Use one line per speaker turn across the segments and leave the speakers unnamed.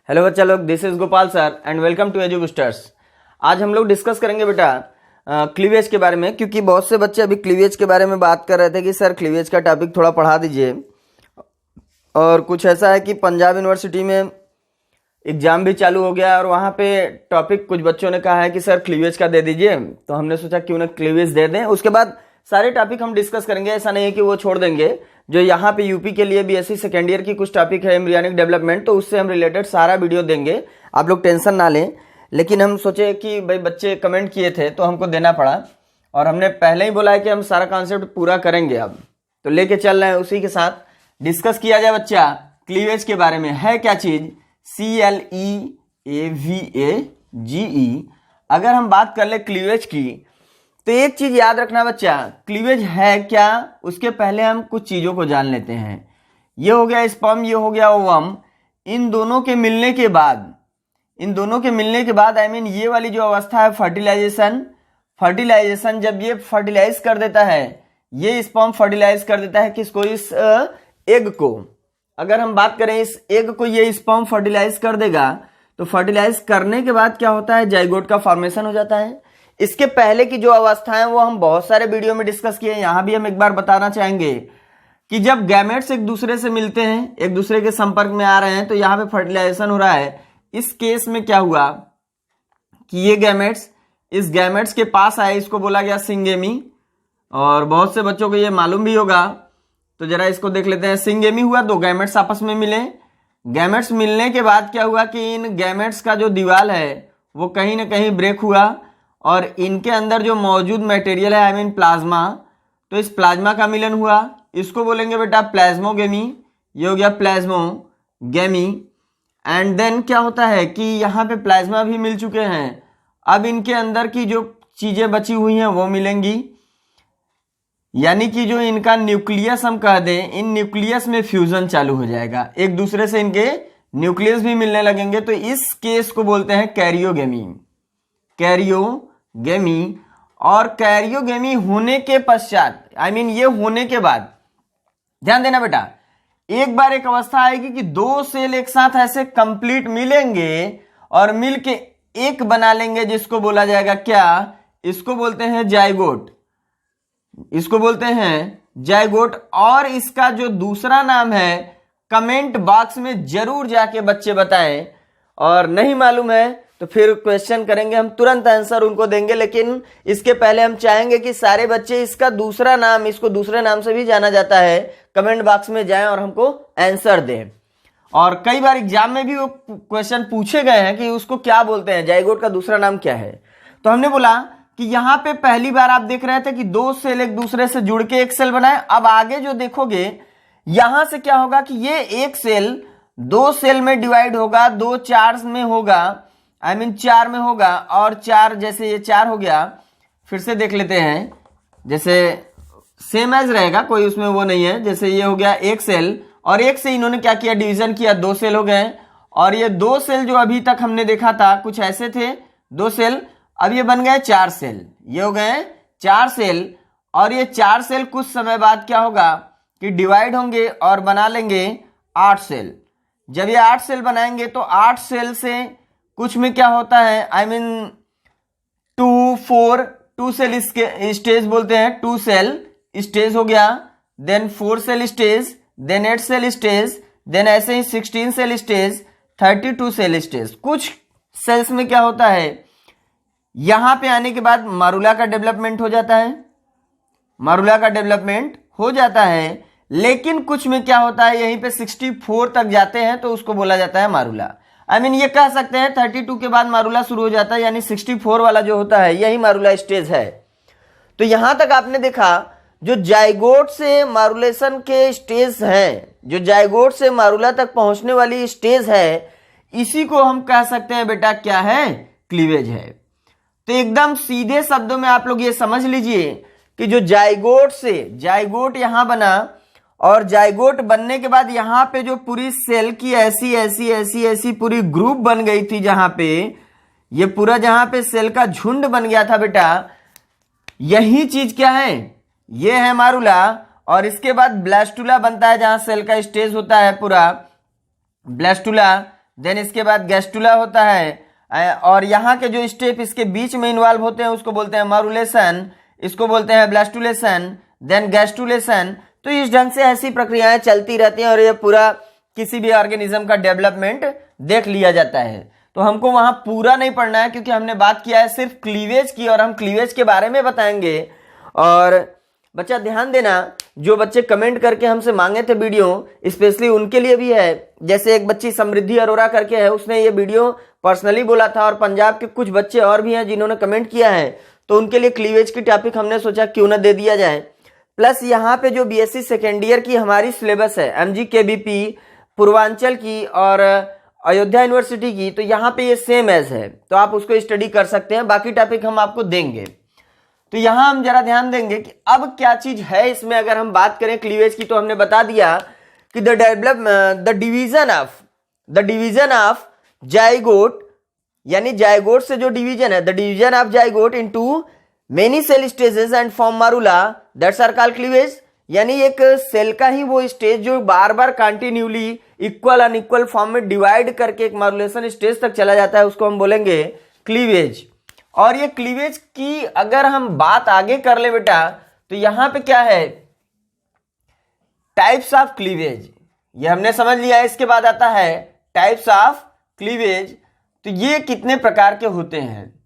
Hello बच्चा लोग, this is Gopal sir and welcome to edu boosters. आज हम लोग डिस्कस करेंगे बेटा क्लीवेज के बारे में, क्योंकि बहुत से बच्चे अभी क्लीवेज के बारे में बात कर रहे थे कि सर क्लीवेज का टॉपिक थोड़ा पढ़ा दीजिए। और कुछ ऐसा है कि पंजाब यूनिवर्सिटी में एग्ज़ाम भी चालू हो गया और वहाँ पे टॉपिक कुछ बच्चों ने कहा है कि सर क्लीवेज का दे दीजिए, तो हमने सोचा क्यों ना क्लीवेज दे दें। उसके बाद सारे टॉपिक हम डिस्कस करेंगे, ऐसा नहीं है कि वो छोड़ देंगे। जो यहाँ पे यूपी के लिए बीएससी सेकेंड ईयर की कुछ टॉपिक है एम्ब्रियोनिक डेवलपमेंट, तो उससे हम रिलेटेड सारा वीडियो देंगे, आप लोग टेंशन ना लें। लेकिन हम सोचे कि भाई बच्चे कमेंट किए थे तो हमको देना पड़ा, और हमने पहले ही बोला है कि हम सारा कॉन्सेप्ट पूरा करेंगे। अब तो लेके चल रहे हैं, उसी के साथ डिस्कस किया जाए बच्चा क्लीवेज के बारे में। है क्या चीज़? CLEAVAGE। अगर हम बात कर ले क्लीवेज की, तो एक चीज याद रखना बच्चा, क्लीवेज है क्या उसके पहले हम कुछ चीजों को जान लेते हैं। ये हो गया स्पर्म, ये हो गया ओवम। इन दोनों के मिलने के बाद आई मीन ये वाली जो अवस्था है फर्टिलाइजेशन, जब ये फर्टिलाइज कर देता है, ये स्पर्म फर्टिलाइज कर देता है किसको? इस एग को। अगर हम बात करें इस एग को, ये स्पर्म फर्टिलाइज कर देगा, तो फर्टिलाइज करने के बाद क्या होता है? जाइगोट का फॉर्मेशन हो जाता है। इसके पहले की जो अवस्थाएं वो हम बहुत सारे वीडियो में डिस्कस किए। यहां भी हम एक बार बताना चाहेंगे कि जब गैमेट्स एक दूसरे से मिलते हैं, एक दूसरे के संपर्क में आ रहे हैं, तो यहां पे फर्टिलाइजेशन हो रहा है। इस केस में क्या हुआ कि ये गैमेट्स इस गैमेट्स के पास आए, इसको बोला गया सिंगेमी। और बहुत से बच्चों को ये मालूम भी होगा, तो जरा इसको देख लेते हैं। सिंगेमी हुआ, दो गैमेट्स आपस में मिले। गैमेट्स मिलने के बाद क्या हुआ कि इन गैमेट्स का जो दीवार है वो कहीं ना कहीं ब्रेक हुआ, और इनके अंदर जो मौजूद मटेरियल है आई मीन प्लाज्मा, तो इस प्लाज्मा का मिलन हुआ। इसको बोलेंगे बेटा प्लाज्मोगेमी। ये हो गया प्लाज्मोगेमी। एंड देन क्या होता है कि यहाँ पे प्लाज्मा भी मिल चुके हैं, अब इनके अंदर की जो चीजें बची हुई हैं वो मिलेंगी, यानी कि जो इनका न्यूक्लियस हम कह दें, इन न्यूक्लियस में फ्यूजन चालू हो जाएगा, एक दूसरे से इनके न्यूक्लियस भी मिलने लगेंगे। तो इस केस को बोलते हैं कैरियोगेमी। और कैरियोगेमी होने के पश्चात आई मीन ये होने के बाद ध्यान देना बेटा, एक बार एक अवस्था आएगी कि दो सेल एक साथ ऐसे कंप्लीट मिलेंगे और मिलके एक बना लेंगे, जिसको बोला जाएगा क्या? इसको बोलते हैं जाइगोट। और इसका जो दूसरा नाम है कमेंट बॉक्स में जरूर जाके बच्चे बताएं, और नहीं मालूम है तो फिर क्वेश्चन करेंगे, हम तुरंत आंसर उनको देंगे। लेकिन इसके पहले हम चाहेंगे कि सारे बच्चे इसका दूसरा नाम, इसको दूसरे नाम से भी जाना जाता है, कमेंट बॉक्स में जाएं और हमको आंसर दें। और कई बार एग्जाम में भी वो क्वेश्चन पूछे गए हैं कि उसको क्या बोलते हैं, जाइगोट का दूसरा नाम क्या है। तो हमने बोला कि यहाँ पे पहली बार आप देख रहे थे कि दो सेल एक दूसरे से जुड़ के एक सेल बनाए। अब आगे जो देखोगे यहां से क्या होगा कि ये एक सेल दो सेल में डिवाइड होगा, दो चार में होगा, आई मीन चार में होगा, और चार, जैसे ये चार हो गया, फिर से देख लेते हैं, जैसे सेम एज रहेगा, कोई उसमें वो नहीं है। जैसे ये हो गया एक सेल, और एक से इन्होंने क्या किया? डिवीजन किया, दो सेल हो गए। और ये दो सेल जो अभी तक हमने देखा था कुछ ऐसे थे, दो सेल, अब ये बन गए चार सेल, ये हो गए चार सेल। और ये चार सेल कुछ समय बाद क्या होगा कि डिवाइड होंगे और बना लेंगे 8 सेल। जब ये 8 सेल बनाएंगे तो 8 सेल से कुछ में क्या होता है, आई मीन 2 सेल स्टेज बोलते हैं, 2 सेल स्टेज हो गया, then 4 cell stage, then 8 cell stage, then ऐसे ही 16 सेल स्टेज, 32 सेल स्टेज। कुछ सेल्स में क्या होता है, यहां पे आने के बाद मारुला का डेवलपमेंट हो जाता है, लेकिन कुछ में क्या होता है, यहीं पे 64 तक जाते हैं तो उसको बोला जाता है मारुला। आई मीन ये कह सकते हैं 32 के बाद मारुला शुरू हो जाता है, यानी 64 वाला जो होता है यही मारुला स्टेज है। तो यहां तक आपने देखा जो जाइगोट से मारुलेशन के स्टेज हैं, जो जाइगोट से मारुला तक पहुंचने वाली स्टेज है, इसी को हम कह सकते हैं बेटा क्या है? क्लीवेज है। तो एकदम सीधे शब्दों में आप लोग ये समझ लीजिए कि जो जाइगोट यहां बना, और जाइगोट बनने के बाद यहां पे जो पूरी सेल की ऐसी पूरी ग्रुप बन गई थी, जहां पे ये पूरा जहां पे सेल का झुंड बन गया था बेटा, यही चीज क्या है? ये है मारुला। और इसके बाद ब्लास्टुला बनता है, जहां सेल का स्टेज होता है पूरा ब्लास्टुला, देन इसके बाद गैस्टुला होता है, और यहाँ के जो स्टेप इसके बीच में इन्वॉल्व होते हैं उसको बोलते हैं मारुलेशन, इसको बोलते हैं ब्लास्टुलेशन, देन गैस्टुलेशन। तो इस ढंग से ऐसी प्रक्रियाएं चलती रहती हैं और ये पूरा किसी भी ऑर्गेनिज्म का डेवलपमेंट देख लिया जाता है। तो हमको वहां पूरा नहीं पढ़ना है क्योंकि हमने बात किया है सिर्फ क्लीवेज की, और हम क्लीवेज के बारे में बताएंगे। और बच्चा ध्यान देना, जो बच्चे कमेंट करके हमसे मांगे थे वीडियो, स्पेशली उनके लिए भी है। जैसे एक बच्ची समृद्धि अरोरा करके है, उसने ये वीडियो पर्सनली बोला था, और पंजाब के कुछ बच्चे और भी हैं जिन्होंने कमेंट किया है, तो उनके लिए क्लीवेज की टॉपिक हमने सोचा क्यों ना दे दिया जाए। प्लस यहाँ पे जो बीएससी सेकेंड ईयर की हमारी सिलेबस है, MGKBP पूर्वांचल की और अयोध्या यूनिवर्सिटी की, तो यहाँ पे ये सेम एज है, तो आप उसको स्टडी कर सकते हैं। बाकी टॉपिक हम आपको देंगे। तो यहाँ हम जरा ध्यान देंगे कि अब क्या चीज है इसमें। अगर हम बात करें क्लीवेज की, तो हमने बता दिया कि द डिवीजन ऑफ जाइगोट, यानी जाइगोट से जो डिवीजन है, the division of zygote into many cell stages and form morula, that's are called cleavage. यानी एक सेल का ही वो स्टेज जो बार बार कंटिन्यूली इक्वल अनइक्वल फॉर्म में डिवाइड करके एक मारुलेशन स्टेज तक चला जाता है, उसको हम बोलेंगे क्लीवेज। और ये क्लीवेज की अगर हम बात आगे कर ले बेटा, तो यहां पे क्या है, टाइप्स ऑफ क्लीवेज, ये हमने समझ लिया। इसके बाद आता है टाइप्स ऑफ क्लीवेज। तो ये कितने प्रकार के होते हैं?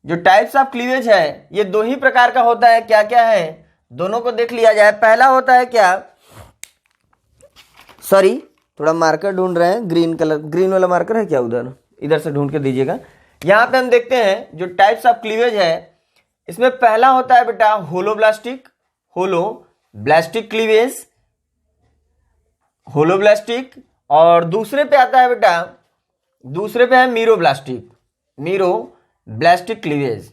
जो टाइप्स ऑफ क्लीवेज है ये दो ही प्रकार का होता है। क्या क्या है, दोनों को देख लिया जाए। पहला होता है क्या, सॉरी थोड़ा मार्कर ढूंढ रहे हैं, ग्रीन कलर, ग्रीन वाला मार्कर है क्या उधर, इधर से ढूंढ के दीजिएगा। यहां पे हम देखते हैं जो टाइप्स ऑफ क्लीवेज है, इसमें पहला होता है बेटा होलोब्लास्टिक क्लीवेज, होलोब्लास्टिक। और दूसरे पे आता है बेटा, दूसरे पे है मीरोब्लास्टिक क्लीवेज।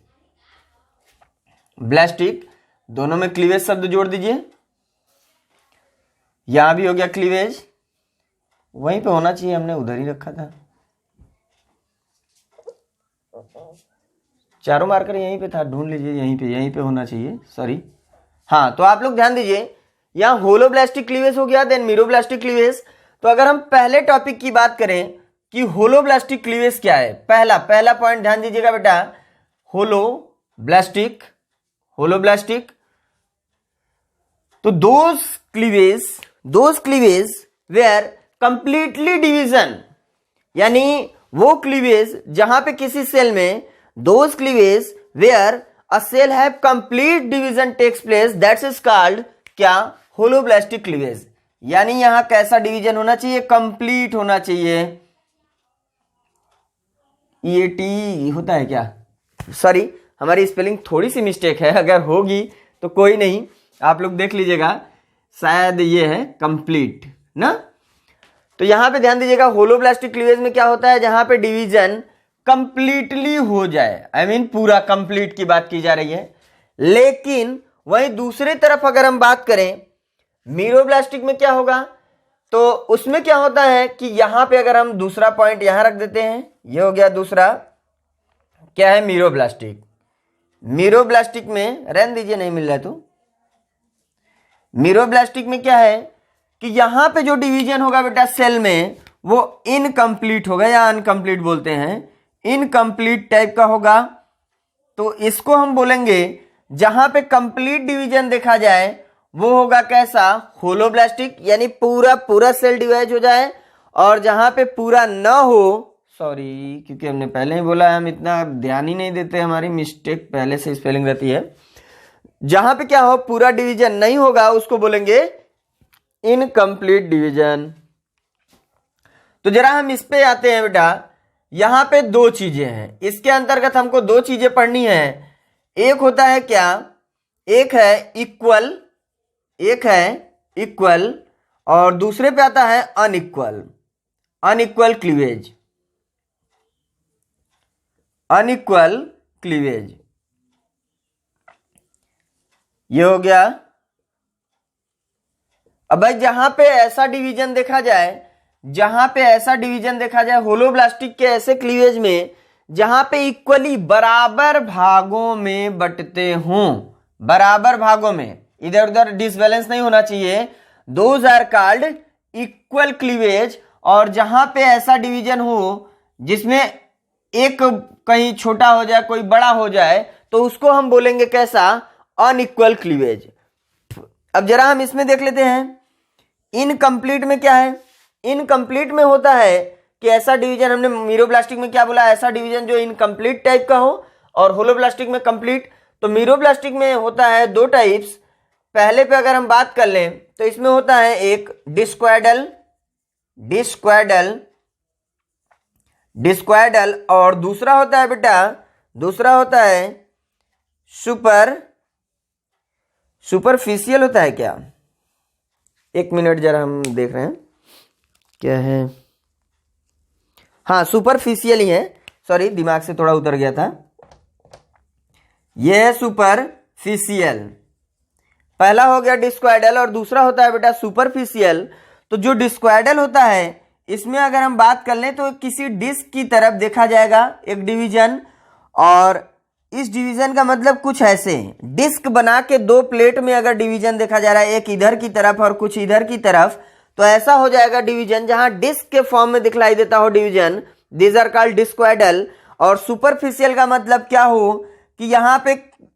ब्लास्टिक, दोनों में क्लीवेज शब्द जोड़ दीजिए। यहां भी हो गया क्लीवेज, वहीं पे होना चाहिए, हमने उधर ही रखा था। चारों मार्कर यहीं पे था, ढूंढ लीजिए, यहीं पे होना चाहिए, सॉरी। हाँ, तो आप लोग ध्यान दीजिए, यहां होलोब्लास्टिक क्लीवेज हो गया, देन मीरोब्लास्टिक क्लीवेज। तो अगर हम पहले टॉपिक की बात करें कि होलोब्लास्टिक क्लीवेज क्या है, पहला पॉइंट ध्यान दीजिएगा बेटा, होलोब्लास्टिक। तो those cleavage where completely division, यानी वो क्लीवेज जहां पे किसी सेल में those cleavage where a cell have complete division takes place, that's is called क्या, होलोब्लास्टिक क्लीवेज। यानी यहां कैसा डिवीजन होना चाहिए, कंप्लीट होना चाहिए। EAT होता है क्या, सॉरी हमारी स्पेलिंग थोड़ी सी मिस्टेक है, अगर होगी तो कोई नहीं, आप लोग देख लीजिएगा, शायद ये है कंप्लीट ना। तो यहां पे ध्यान दीजिएगा, होलोब्लास्टिक क्लीवेज में क्या होता है, जहां पे डिवीजन कंप्लीटली हो जाए, आई मीन पूरा कंप्लीट की बात की जा रही है। लेकिन वहीं दूसरी तरफ अगर हम बात करें मीरोब्लास्टिक में क्या होगा, तो उसमें क्या होता है कि यहां पे अगर हम दूसरा पॉइंट यहां रख देते हैं, ये हो गया दूसरा, क्या है, मीरोब्लास्टिक में रहने दीजिए, नहीं मिल रहा है तो। मीरोब्लास्टिक में क्या है कि यहां पे जो डिवीजन होगा बेटा सेल में, वो इनकम्प्लीट होगा, या अनकम्प्लीट बोलते हैं, इनकम्प्लीट टाइप का होगा। तो इसको हम बोलेंगे, जहां पे कंप्लीट डिवीजन देखा जाए वो होगा कैसा, होलोब्लास्टिक, यानी पूरा सेल डिवाइड हो जाए। और जहां पे पूरा ना हो, सॉरी क्योंकि हमने पहले ही बोला है, हम इतना ध्यान ही नहीं देते, हमारी मिस्टेक पहले से स्पेलिंग रहती है। जहां पे क्या हो, पूरा डिवीजन नहीं होगा, उसको बोलेंगे इनकम्प्लीट डिवीजन। तो जरा हम इस पे आते हैं बेटा, यहां पे दो चीजें हैं, इसके अंतर्गत हमको दो चीजें पढ़नी है। एक होता है क्या, एक है इक्वल, और दूसरे पे आता है अनइक्वल क्लीवेज। ये हो गया। अब भाई जहां पे ऐसा डिवीजन देखा जाए, होलोब्लास्टिक के ऐसे क्लीवेज में जहां पे इक्वली बराबर भागों में बंटते हों, बराबर भागों में, इधर उधर डिसबैलेंस नहीं होना चाहिए, those are called equal cleavage. और जहां पे ऐसा डिवीजन हो जिसमें एक कहीं छोटा हो जाए कोई बड़ा हो जाए तो उसको हम बोलेंगे कैसा, अनइक्वल क्लीवेज। अब जरा हम इसमें देख लेते हैं इनकम्प्लीट में क्या है। इनकम्प्लीट में होता है कि ऐसा डिवीजन, हमने मीरोब्लास्टिक में क्या बोला, ऐसा डिवीजन जो इनकम्प्लीट टाइप का हो, और होलोब्लास्टिक में कंप्लीट। तो मीरोब्लास्टिक में होता है दो टाइप्स। पहले पे अगर हम बात कर लें तो इसमें होता है एक डिस्क्वाडल और दूसरा होता है बेटा, दूसरा होता है सुपरफिशियल होता है क्या, एक मिनट जरा हम देख रहे हैं क्या है। हाँ, सुपरफिशियल ही है, सॉरी दिमाग से थोड़ा उतर गया था। यह है सुपरफिशियल, पहला हो गया डिस्क्वाडल और दूसरा होता है बेटा सुपरफिशियल। तो जो डिस्क्वाडल होता है इसमें अगर हम बात कर लें तो किसी डिस्क की तरफ देखा जाएगा एक डिवीजन, और इस डिवीजन का मतलब कुछ ऐसे डिस्क बना के दो प्लेट में अगर डिवीजन देखा जा रहा है, एक इधर की तरफ और कुछ इधर की तरफ, तो ऐसा हो जाएगा डिवीजन जहां डिस्क के फॉर्म में दिखलाई देता हो डिवीजन, दीज आर कॉल्ड डिस्क्वाडल। और सुपरफिशियल का मतलब क्या हो कि यहां पे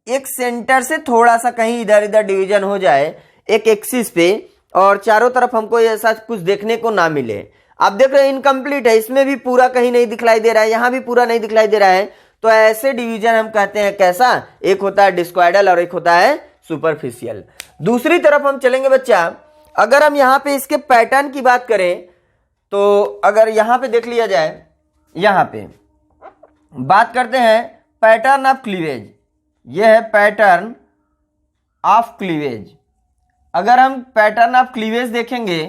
एक सेंटर से थोड़ा सा कहीं इधर इधर डिवीजन हो जाए एक एक्सिस पे, और चारों तरफ हमको ऐसा कुछ देखने को ना मिले। आप देख रहे हैं इनकम्प्लीट है, इसमें भी पूरा कहीं नहीं दिखलाई दे रहा है, यहां भी पूरा नहीं दिखलाई दे रहा है। तो ऐसे डिवीजन हम कहते हैं कैसा, एक होता है डिस्क्वाडल और एक होता है सुपरफिशियल। दूसरी तरफ हम चलेंगे बच्चा, अगर हम यहां पे इसके पैटर्न की बात करें तो अगर यहां पे देख लिया जाए, यहां पे बात करते हैं पैटर्न ऑफ क्लीवेज, यह है पैटर्न ऑफ क्लीवेज। अगर हम पैटर्न ऑफ क्लीवेज देखेंगे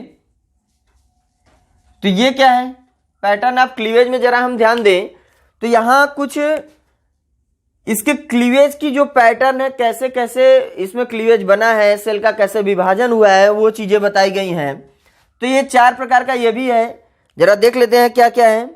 तो ये क्या है, पैटर्न ऑफ क्लीवेज में जरा हम ध्यान दें तो यहां कुछ इसके क्लीवेज की जो पैटर्न है, कैसे कैसे इसमें क्लीवेज बना है, सेल का कैसे विभाजन हुआ है, वो चीजें बताई गई हैं। तो ये चार प्रकार का ये भी है, जरा देख लेते हैं क्या क्या है।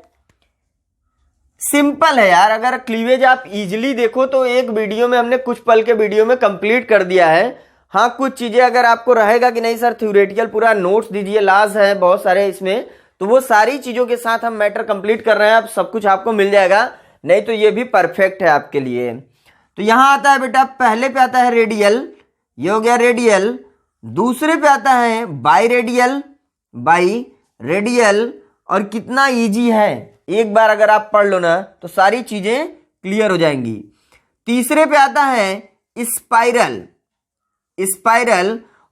सिंपल है यार, अगर क्लीवेज आप इजीली देखो तो एक वीडियो में हमने कुछ पल के वीडियो में कंप्लीट कर दिया है। हाँ, कुछ चीजें अगर आपको रहेगा कि नहीं सर थ्योरेटिकल पूरा नोट्स दीजिए, लाज है बहुत सारे इसमें, तो वो सारी चीजों के साथ हम मैटर कंप्लीट कर रहे हैं, अब सब कुछ आपको मिल जाएगा, नहीं तो ये भी परफेक्ट है आपके लिए। तो यहां आता है बेटा, पहले पे आता है रेडियल, ये हो गया रेडियल। दूसरे पे आता है बाई रेडियल, और कितना इजी है, एक बार अगर आप पढ़ लो ना तो सारी चीजें क्लियर हो जाएंगी। तीसरे पे आता है स्पाइरल,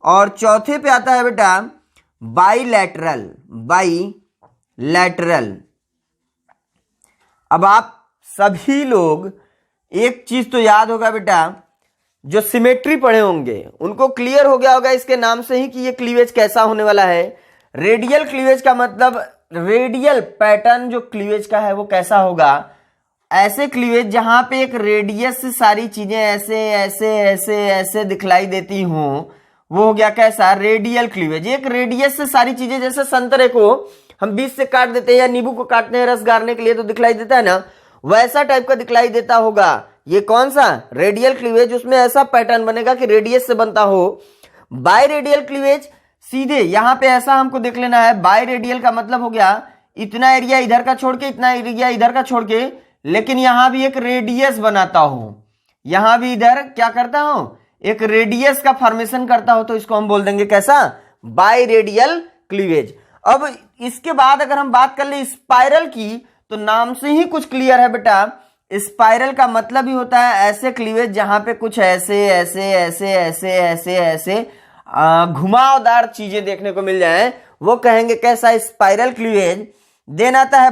और चौथे पे आता है बेटा बाईलैटरल। अब आप सभी लोग एक चीज तो याद होगा बेटा, जो सिमेट्री पढ़े होंगे उनको क्लियर हो गया होगा इसके नाम से ही कि ये क्लीवेज कैसा होने वाला है। रेडियल क्लीवेज का मतलब, रेडियल पैटर्न जो क्लीवेज का है वो कैसा होगा, ऐसे क्लीवेज जहां पे एक रेडियस से सारी चीजें ऐसे ऐसे ऐसे ऐसे दिखलाई देती हों, वो हो गया कैसा, रेडियल क्लीवेज। एक रेडियस से सारी चीजें, जैसे संतरे को हम बीच से काट देते हैं या नींबू को काटते हैं रस गारने के लिए तो दिखलाई देता है ना, वैसा टाइप का दिखलाई देता होगा। ये कौन सा, रेडियल क्लीवेज, उसमें ऐसा पैटर्न बनेगा कि रेडियस से बनता हो। बाय रेडियल क्लीवेज सीधे यहां पे ऐसा हमको देख लेना है, बाय रेडियल का मतलब हो गया इतना एरिया इधर का छोड़ के इतना एरिया इधर का छोड़ के, लेकिन यहां भी एक रेडियस बनाता हूं, यहां भी इधर क्या करता हूं, एक रेडियस का फॉर्मेशन करता हो, तो इसको हम बोल देंगे कैसा, बाय रेडियल क्लीवेज। अब इसके बाद अगर हम बात कर ले स्पाइरल की, तो नाम से ही कुछ क्लियर है बेटा, स्पाइरल का मतलब ही होता है ऐसे क्लीवेज जहां पे कुछ ऐसे ऐसे ऐसे ऐसे ऐसे ऐसे घुमावदार चीजें देखने को मिल जाए, वो कहेंगे कैसा, स्पाइरल क्लीवेज। देन आता है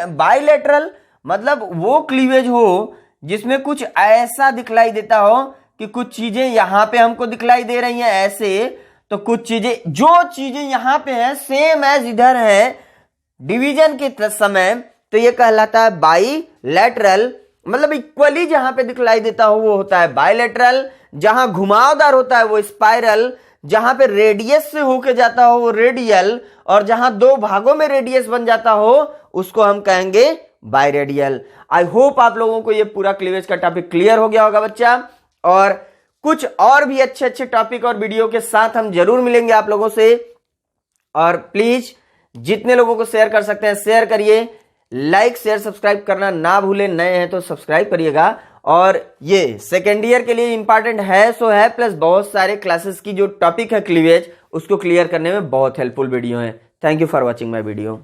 बाइलेटरल, मतलब वो क्लीवेज हो जिसमें कुछ ऐसा दिखलाई देता हो कि कुछ चीजें यहां पे हमको दिखलाई दे रही हैं ऐसे, तो कुछ चीजें, जो चीजें यहां पे हैं सेम एज इधर है डिवीजन के समय, तो ये कहलाता है बाइलेटरल। मतलब इक्वली जहां पे दिखलाई देता हो वो होता है बाइलेटरल, जहां घुमावदार होता है वो स्पाइरल, जहां पे रेडियस से होके जाता हो वो रेडियल, और जहां दो भागों में रेडियस बन जाता हो उसको हम कहेंगे बाइरेडियल। आई होप आप लोगों को ये पूरा क्लीवेज का टॉपिक क्लियर हो गया होगा बच्चा, और कुछ और भी अच्छे अच्छे टॉपिक और वीडियो के साथ हम जरूर मिलेंगे आप लोगों से। और प्लीज जितने लोगों को शेयर कर सकते हैं शेयर करिए, लाइक शेयर सब्सक्राइब करना ना भूलें, नए हैं तो सब्सक्राइब करिएगा। और ये सेकेंड ईयर के लिए इंपॉर्टेंट है सो है, प्लस बहुत सारे क्लासेस की जो टॉपिक है क्लीवेज उसको क्लियर करने में बहुत हेल्पफुल वीडियो है। Thank you for watching my video.